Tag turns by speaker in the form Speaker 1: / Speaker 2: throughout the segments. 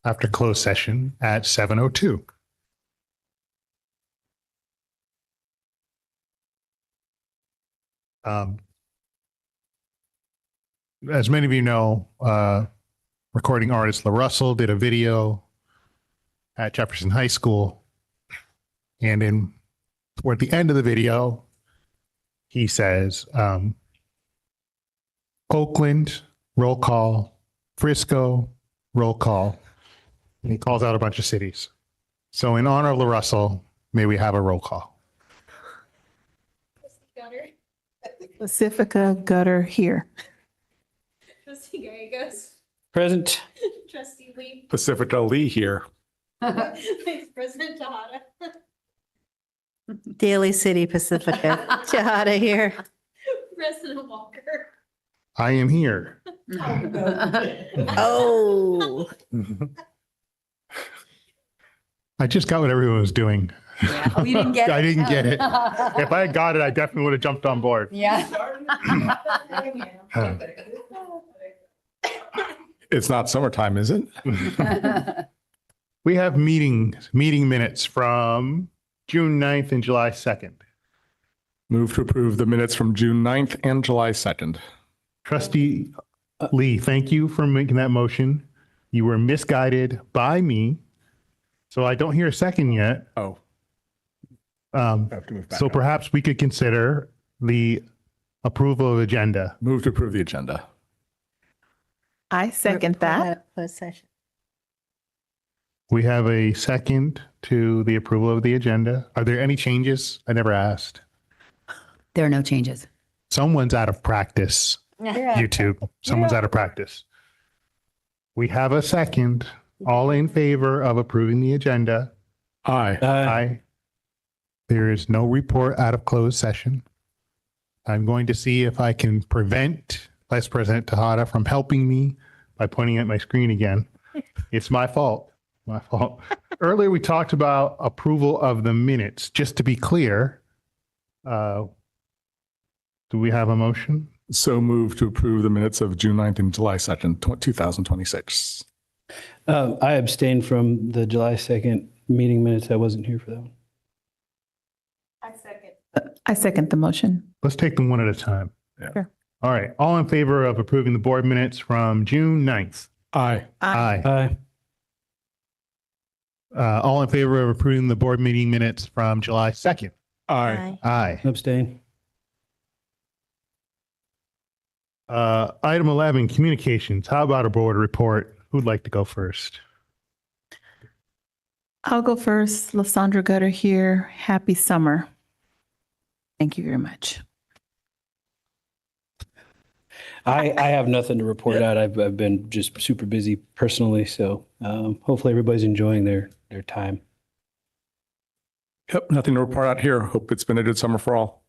Speaker 1: after closed session at 7:02. As many of you know, recording artist LaRussell did a video at Jefferson High School. And toward the end of the video, he says, Oakland, roll call, Frisco, roll call. And he calls out a bunch of cities. So in honor of LaRussell, may we have a roll call?
Speaker 2: Pacifica Gutter here.
Speaker 3: Trustee Gallegos.
Speaker 4: Present.
Speaker 3: Trustee Lee.
Speaker 5: Pacifica Lee here.
Speaker 3: Vice President Tahada.
Speaker 6: Daly City, Pacifica. JUHSD here.
Speaker 3: President Walker.
Speaker 1: I am here.
Speaker 6: Oh,
Speaker 1: I just got what everyone was doing.
Speaker 7: Yeah. You didn't get it?
Speaker 1: I didn't get it. If I had got it, I definitely would have jumped on board.
Speaker 7: Yeah.
Speaker 5: It's not summertime, is it?
Speaker 1: We have meeting minutes from June 9th and July 2nd.
Speaker 5: Move to approve the minutes from June 9th and July 2nd.
Speaker 1: Trustee Lee, thank you for making that motion. You were misguided by me, so I don't hear a second yet.
Speaker 5: Oh,
Speaker 1: I
Speaker 5: have to move back.
Speaker 1: So perhaps we could consider the approval of agenda.
Speaker 5: Move to approve the agenda.
Speaker 2: I second that.
Speaker 6: Closed session.
Speaker 1: We have a second to the approval of the agenda. Are there any changes? I never asked.
Speaker 7: There are no changes.
Speaker 1: Someone's out of practice. YouTube. Someone's out of practice. We have a second. All in favor of approving the agenda?
Speaker 5: Aye.
Speaker 1: Aye. There is no report out of closed session. I'm going to see if I can prevent Vice President Tahada from helping me by pointing at my screen again. It's my fault. My fault. Earlier, we talked about approval of the minutes. Just to be clear, do we have a motion?
Speaker 5: So move to approve the minutes of June 9th and July 2nd, 2026.
Speaker 4: I abstained from the July 2nd meeting minutes. I wasn't here for that one.
Speaker 2: I second the motion.
Speaker 1: Let's take them one at a time.
Speaker 5: Yeah.
Speaker 2: Sure.
Speaker 1: All right. All in favor of approving the board minutes from June 9th?
Speaker 5: Aye.
Speaker 1: Aye.
Speaker 4: Aye.
Speaker 1: All in favor of approving the board meeting minutes from July 2nd?
Speaker 5: Aye.
Speaker 1: Aye.
Speaker 4: Abstain.
Speaker 1: Item 11, communications. How about a board report? Who'd like to go first?
Speaker 2: I'll go first. Lysandra Gutter here. Happy summer. Thank you very much.
Speaker 4: I have nothing to report out. I've been just super busy personally. So hopefully everybody's enjoying their time.
Speaker 5: Yep, nothing to report out here. Hope it's been a good summer for all.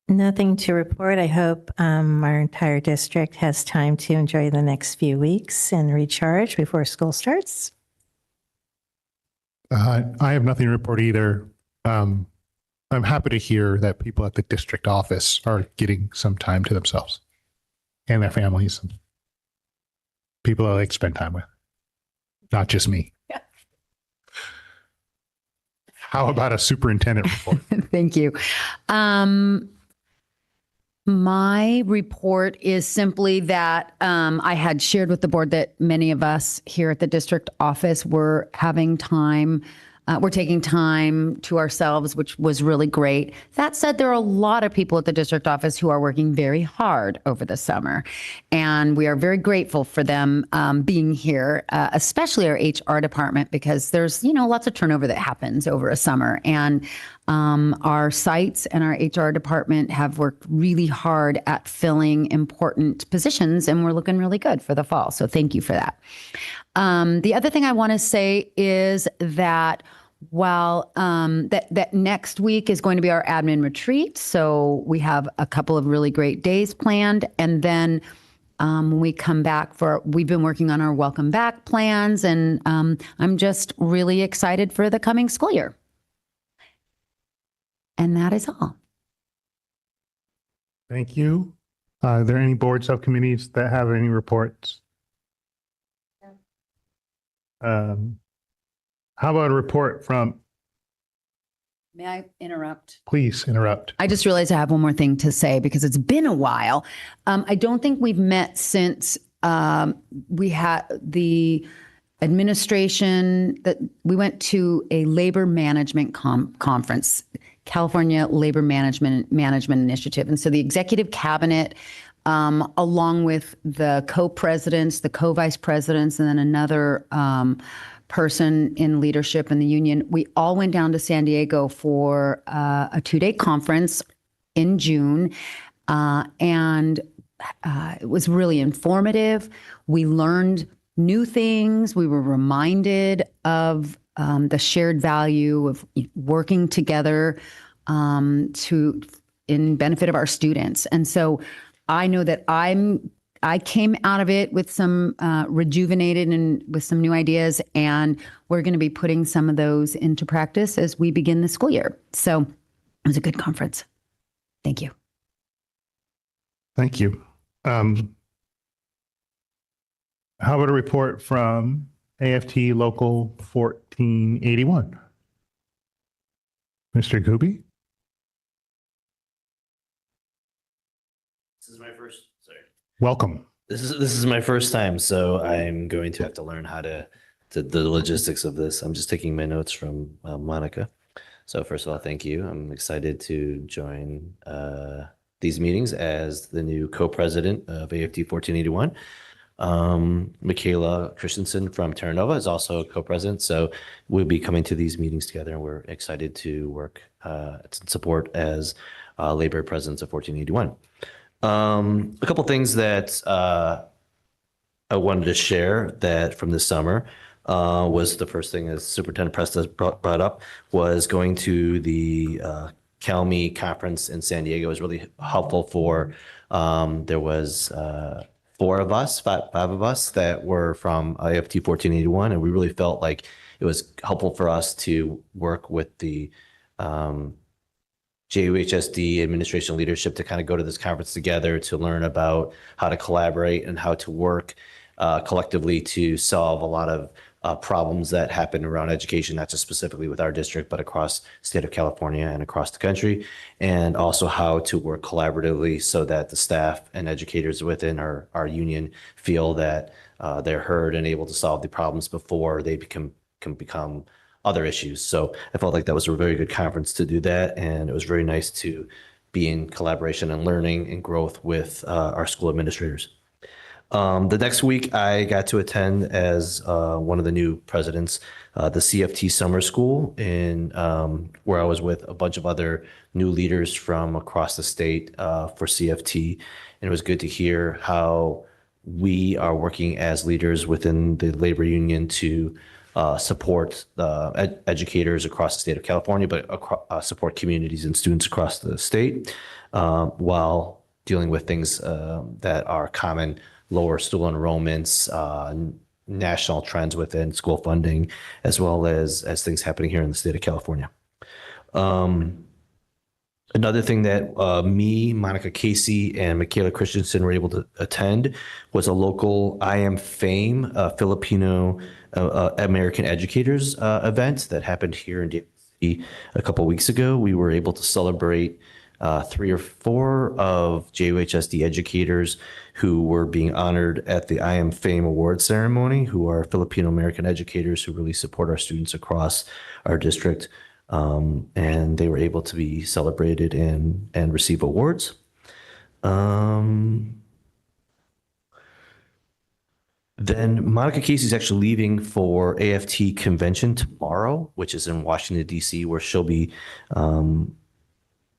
Speaker 6: Nothing to report. I hope our entire district has time to enjoy the next few weeks and recharge before school starts.
Speaker 1: I have nothing to report either. I'm happy to hear that people at the district office are getting some time to themselves and their families and people that they like to spend time with, not just me.
Speaker 7: Yeah.
Speaker 1: How about a superintendent report?
Speaker 7: Thank you. My report is simply that I had shared with the board that many of us here at the district office were having time. We're taking time to ourselves, which was really great. That said, there are a lot of people at the district office who are working very hard over the summer. And we are very grateful for them being here, especially our HR department, because there's, lots of turnover that happens over a summer. And our sites and our HR department have worked really hard at filling important positions, and we're looking really good for the fall. So thank you for that. The other thing I want to say is that while that next week is going to be our admin retreat, so we have a couple of really great days planned, and then when we come back we've been working on our welcome back plans, and I'm just really excited for the coming school year. And that is all.
Speaker 1: Thank you. Are there any board subcommittees that have any reports? How about a report from,
Speaker 7: May I interrupt?
Speaker 1: please interrupt.
Speaker 7: I just realized I have one more thing to say because it's been a while. I don't think we've met since we had the administration that we went to a labor management conference, California Labor Management Initiative. And so the executive cabinet, along with the co-presidents, the co-vice presidents, and then another person in leadership in the union, we all went down to San Diego for a 2-day conference in June. And it was really informative. We learned new things. We were reminded of the shared value of working together in benefit of our students. And so I know that I came out of it with some rejuvenated and with some new ideas, and we're going to be putting some of those into practice as we begin the school year. So it was a good conference. Thank you.
Speaker 1: Thank you. How about a report from AFT Local 1481? Mr. Gooby?
Speaker 8: This is my first, sorry.
Speaker 1: Welcome.
Speaker 8: This is my first time, so I'm going to have to learn how to the logistics of this. I'm just taking my notes from Monica. So first of all, thank you. I'm excited to join these meetings as the new co-president of AFT 1481. Michaela Christensen from Terra Nova is also a co-president. So we'll be coming to these meetings together, and we're excited to work to support as labor presidents of 1481. A couple things that I wanted to share that from this summer was the first thing, as Superintendent Preston brought up, was going to the CalMe conference in San Diego. It was really helpful for, there was five of us that were from AFT 1481, and we really felt like it was helpful for us to work with the JUHSD administration leadership to kind of go to this conference together to learn about how to collaborate and how to work collectively to solve a lot of problems that happen around education, not just specifically with our district, but across the state of California and across the country, and also how to work collaboratively so that the staff and educators within our union feel that they're heard and able to solve the problems before they can become other issues. So I felt like that was a very good conference to do that, and it was very nice to be in collaboration and learning and growth with our school administrators. The next week, I got to attend as one of the new presidents, the CFT Summer School, in where I was with a bunch of other new leaders from across the state for CFT. And it was good to hear how we are working as leaders within the labor union to support educators across the state of California, but support communities and students across the state while dealing with things that are common, lower school enrollments, national trends within school funding, as well as things happening here in the state of California. Another thing that me, Monica Casey, and Michaela Christensen were able to attend was a local I Am Fame Filipino American Educators event that happened here in DC a couple weeks ago. We were able to celebrate 3 or 4 of JUHSD educators who were being honored at the I Am Fame award ceremony, who are Filipino American educators who really support our students across our district. And they were able to be celebrated and receive awards. Then Monica Casey is actually leaving for AFT convention tomorrow, which is in Washington, D.C., where she'll be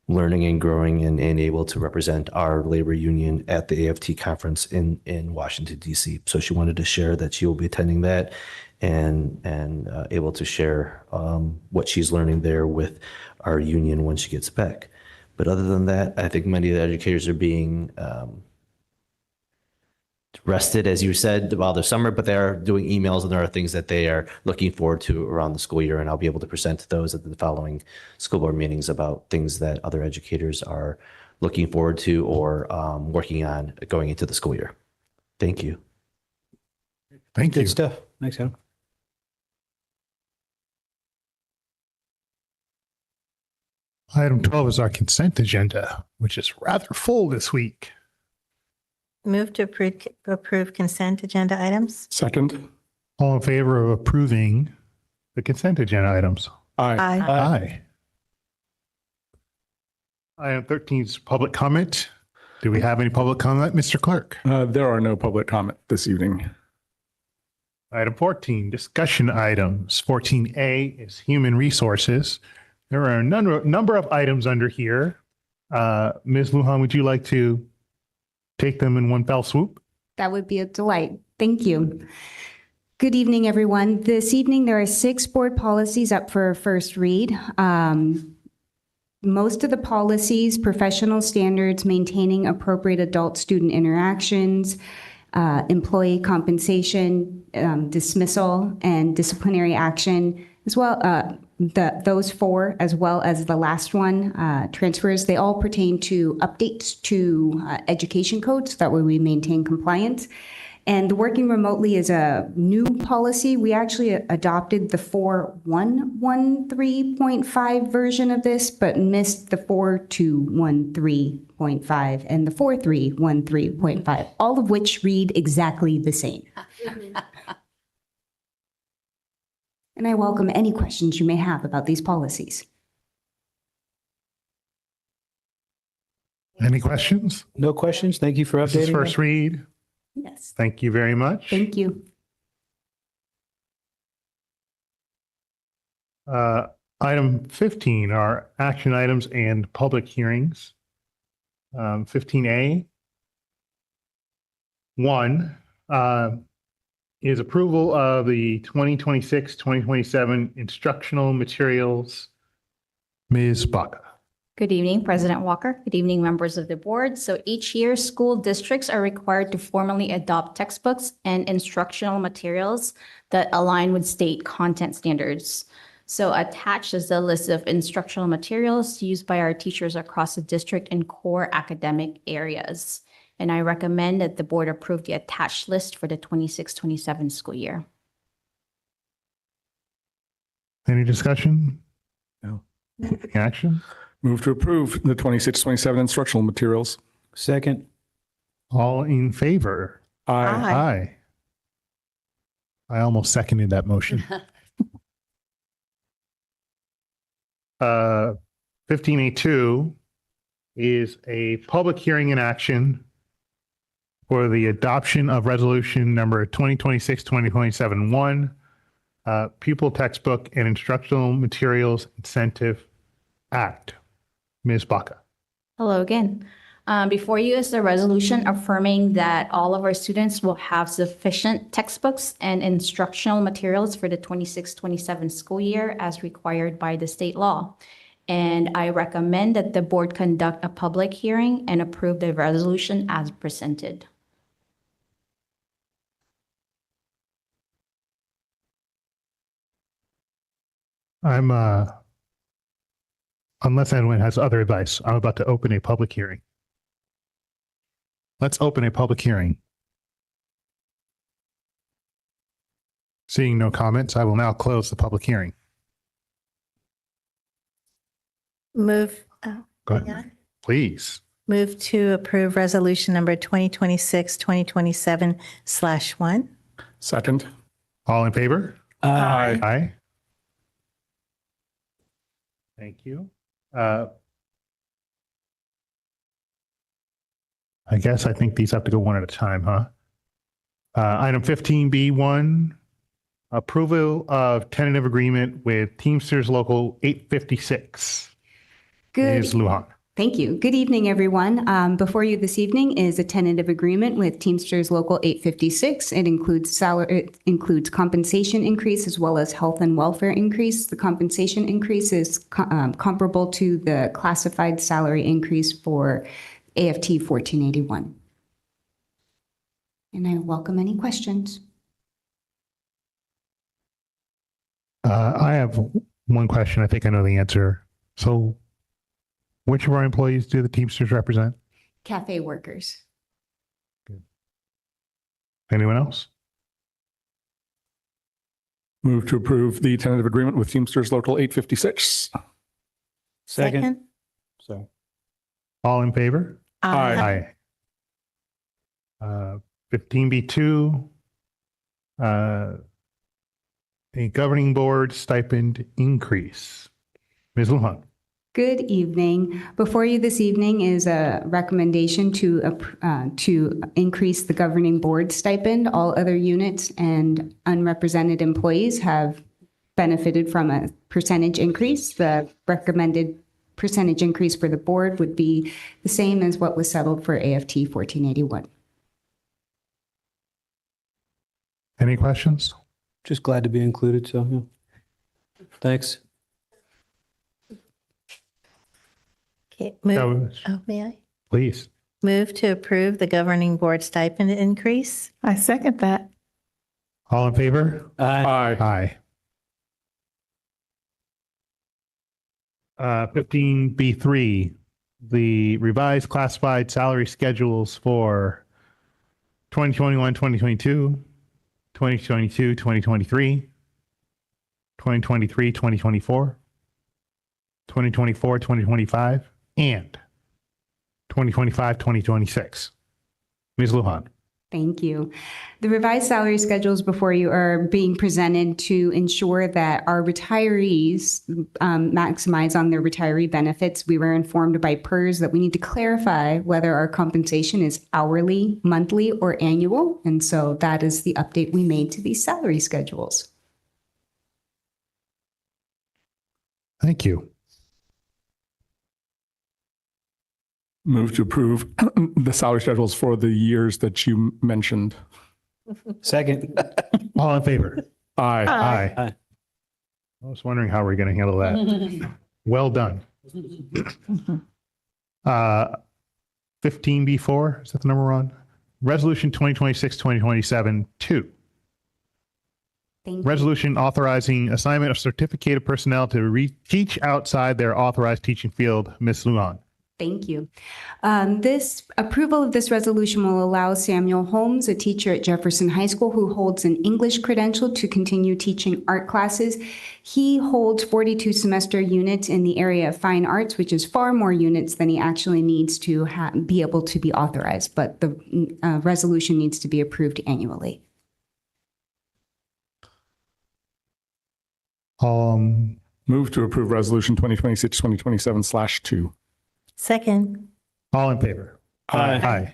Speaker 8: learning and growing and able to represent our labor union at the AFT conference in Washington, D.C. So she wanted to share that she will be attending that and able to share what she's learning there with our union when she gets back. But other than that, I think many of the educators are being rested, as you said, while they're summer, but they're doing emails and there are things that they are looking forward to around the school year. And I'll be able to present those at the following school board meetings about things that other educators are looking forward to or working on going into the school year. Thank you.
Speaker 1: Thank you.
Speaker 4: Good stuff. Thanks, Adam.
Speaker 1: Item 12 is our consent agenda, which is rather full this week.
Speaker 6: Move to approve consent agenda items.
Speaker 5: Second.
Speaker 1: All in favor of approving the consent agenda items?
Speaker 5: Aye.
Speaker 1: Aye. Item 13 is public comment. Do we have any public comment, Mr. Clerk?
Speaker 5: There are no public comment this evening.
Speaker 1: Item 14, discussion items. 14A is human resources. There are a number of items under here. Ms. Lujan, would you like to take them in one fell swoop?
Speaker 9: That would be a delight. Thank you. Good evening, everyone. This evening, there are 6 board policies up for first read. Most of the policies, professional standards, maintaining appropriate adult-student interactions, employee compensation, dismissal, and disciplinary action, as well, those 4, as well as the last one, transfers, they all pertain to updates to education codes. That way we maintain compliance. And the working remotely is a new policy. We actually adopted the 4.113.5 version of this, but missed the 4.213.5 and the 4.313.5, all of which read exactly the same. And I welcome any questions you may have about these policies.
Speaker 1: Any questions?
Speaker 4: No questions. Thank you for
Speaker 1: This is
Speaker 4: updating.
Speaker 1: first read.
Speaker 9: Yes.
Speaker 1: Thank you very much.
Speaker 9: Thank you.
Speaker 1: Item 15 are action items and public hearings. 15A. 1 is approval of the 2026-2027 instructional materials. Ms. Baca.
Speaker 10: Good evening, President Walker. Good evening, members of the board. So each year, school districts are required to formally adopt textbooks and instructional materials that align with state content standards. So attached is a list of instructional materials used by our teachers across the district in core academic areas. And I recommend that the board approve the attached list for the 26-27 school year.
Speaker 1: Any discussion?
Speaker 5: No.
Speaker 1: Any action?
Speaker 5: Move to approve the 26-27 instructional materials.
Speaker 4: Second.
Speaker 1: All in favor?
Speaker 5: Aye.
Speaker 1: Aye. I almost seconded that motion. 15A2 is a public hearing and action for the adoption of resolution number 2026-2027-1, Pupil Textbook and Instructional Materials Incentive Act. Ms. Baca.
Speaker 10: Hello again. Before you is the resolution affirming that all of our students will have sufficient textbooks and instructional materials for the 26-27 school year as required by the state law. And I recommend that the board conduct a public hearing and approve the resolution as presented.
Speaker 1: Unless anyone has other advice, I'm about to open a public hearing. Let's open a public hearing. Seeing no comments, I will now close the public hearing.
Speaker 6: Move,
Speaker 1: Go ahead, please.
Speaker 6: move to approve resolution number 2026-2027/1.
Speaker 5: Second.
Speaker 1: All in favor?
Speaker 5: Aye.
Speaker 1: Aye. Thank you. I guess I think these have to go one at a time, huh? Item 15B1, approval of tentative agreement with Teamsters Local 856. Ms. Lujan.
Speaker 9: Thank you. Good evening, everyone. Before you this evening is a tentative agreement with Teamsters Local 856. It includes compensation increase as well as health and welfare increase. The compensation increase is comparable to the classified salary increase for AFT 1481. And I welcome any questions.
Speaker 1: I have one question. I think I know the answer. So which of our employees do the Teamsters represent?
Speaker 9: Cafe workers.
Speaker 1: Anyone else?
Speaker 5: Move to approve the tentative agreement with Teamsters Local 856.
Speaker 4: Second. So.
Speaker 1: All in favor?
Speaker 5: Aye.
Speaker 1: 15B2, a governing board stipend increase. Ms. Lujan.
Speaker 9: Good evening. Before you this evening is a recommendation to increase the governing board stipend. All other units and unrepresented employees have benefited from a percentage increase. The recommended percentage increase for the board would be the same as what was settled for AFT 1481.
Speaker 1: Any questions?
Speaker 4: Just glad to be included. So, yeah. Thanks.
Speaker 6: Okay,
Speaker 1: No,
Speaker 6: may I?
Speaker 1: please.
Speaker 6: Move to approve the governing board stipend increase.
Speaker 2: I second that.
Speaker 1: All in favor?
Speaker 5: Aye.
Speaker 1: Aye. 15B3, the revised classified salary schedules for 2021, 2022, 2022, 2023, 2023, 2024, 2024, 2025, and 2025, 2026. Ms. Lujan.
Speaker 9: Thank you. The revised salary schedules before you are being presented to ensure that our retirees maximize on their retiree benefits. We were informed by PERS that we need to clarify whether our compensation is hourly, monthly, or annual. And so that is the update we made to these salary schedules.
Speaker 1: Thank you.
Speaker 5: Move to approve the salary schedules for the years that you mentioned.
Speaker 4: Second.
Speaker 1: All in favor?
Speaker 5: Aye.
Speaker 1: Aye.
Speaker 4: Aye.
Speaker 1: I was wondering how we're going to handle that. Well done. 15B4, is that the number we're on? Resolution 2026-2027, 2.
Speaker 9: Thank you.
Speaker 1: Resolution authorizing assignment of certificated personnel to teach outside their authorized teaching field. Ms. Lujan.
Speaker 9: Thank you. This approval of this resolution will allow Samuel Holmes, a teacher at Jefferson High School who holds an English credential, to continue teaching art classes. He holds 42 semester units in the area of fine arts, which is far more units than he actually needs to be able to be authorized, but the resolution needs to be approved annually.
Speaker 5: Move to approve resolution 2026-2027/2.
Speaker 6: Second.
Speaker 1: All in favor?
Speaker 4: Aye.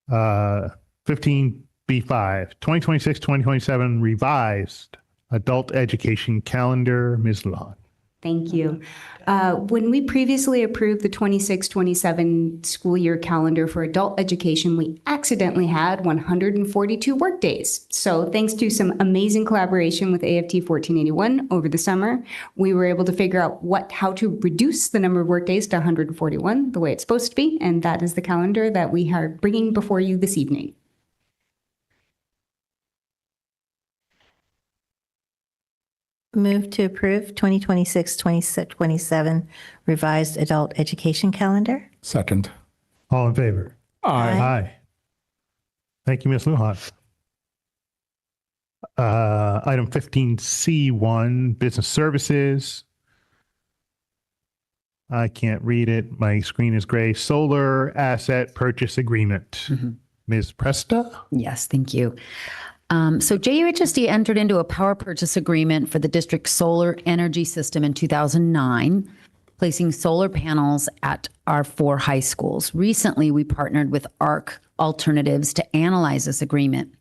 Speaker 1: Aye. 15B5, 2026-2027 revised adult education calendar. Ms. Lujan.
Speaker 9: Thank you. When we previously approved the 26-27 school year calendar for adult education, we accidentally had 142 workdays. So thanks to some amazing collaboration with AFT 1481 over the summer, we were able to figure out how to reduce the number of workdays to 141 the way it's supposed to be. And that is the calendar that we are bringing before you this evening.
Speaker 6: Move to approve 2026-2027 revised adult education calendar.
Speaker 5: Second.
Speaker 1: All in favor?
Speaker 5: Aye.
Speaker 1: Aye. Thank you, Ms. Lujan. Item 15C1, business services. I can't read it. My screen is gray. Solar asset purchase agreement. Ms. Presta?
Speaker 7: Yes, thank you. So JUHSD entered into a power purchase agreement for the district's solar energy system in 2009, placing solar panels at our 4 high schools. Recently, we partnered with ARC Alternatives to analyze this agreement.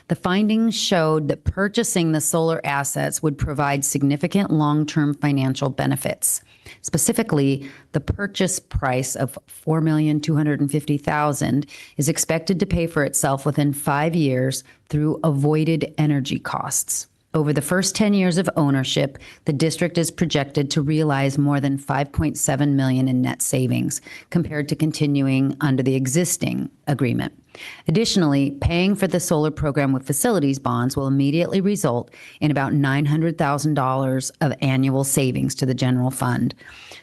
Speaker 7: The findings showed that purchasing the solar assets would provide significant long-term financial benefits. Specifically, the purchase price of $4,250,000 is expected to pay for itself within 5 years through avoided energy costs. Over the first 10 years of ownership, the district is projected to realize more than $5.7 million in net savings compared to continuing under the existing agreement. Additionally, paying for the solar program with facilities bonds will immediately result in about $900,000 of annual savings to the general fund.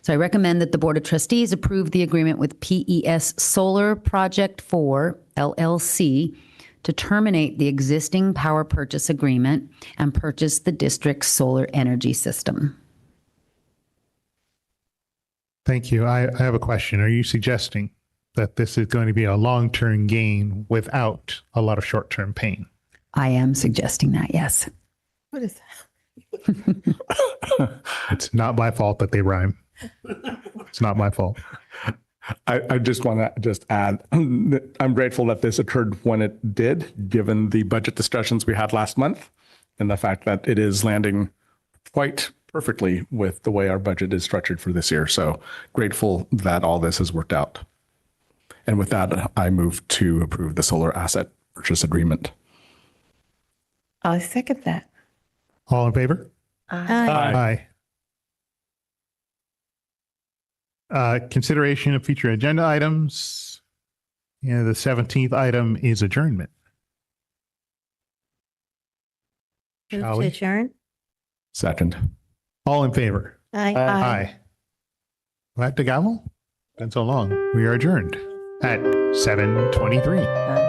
Speaker 7: So I recommend that the Board of Trustees approve the agreement with PES Solar Project 4, LLC, to terminate the existing power purchase agreement and purchase the district's solar energy system.
Speaker 1: Thank you. I have a question. Are you suggesting that this is going to be a long-term gain without a lot of short-term pain?
Speaker 7: I am suggesting that, yes.
Speaker 2: What is that?
Speaker 1: It's not my fault that they rhyme. It's not my fault.
Speaker 5: I just want to just add, I'm grateful that this occurred when it did, given the budget discussions we had last month and the fact that it is landing quite perfectly with the way our budget is structured for this year. So grateful that all this has worked out. And with that, I move to approve the solar asset purchase agreement.
Speaker 2: I'll second that.
Speaker 1: All in favor?
Speaker 6: Aye.
Speaker 1: Consideration of future agenda items. Yeah, the 17th item is adjournment.
Speaker 6: Move
Speaker 1: Shall
Speaker 6: to
Speaker 1: we?
Speaker 6: adjourn.
Speaker 5: Second.
Speaker 1: All in favor?
Speaker 6: Aye.
Speaker 1: Aye. At the gavel? Been so long. We are adjourned at 7:23.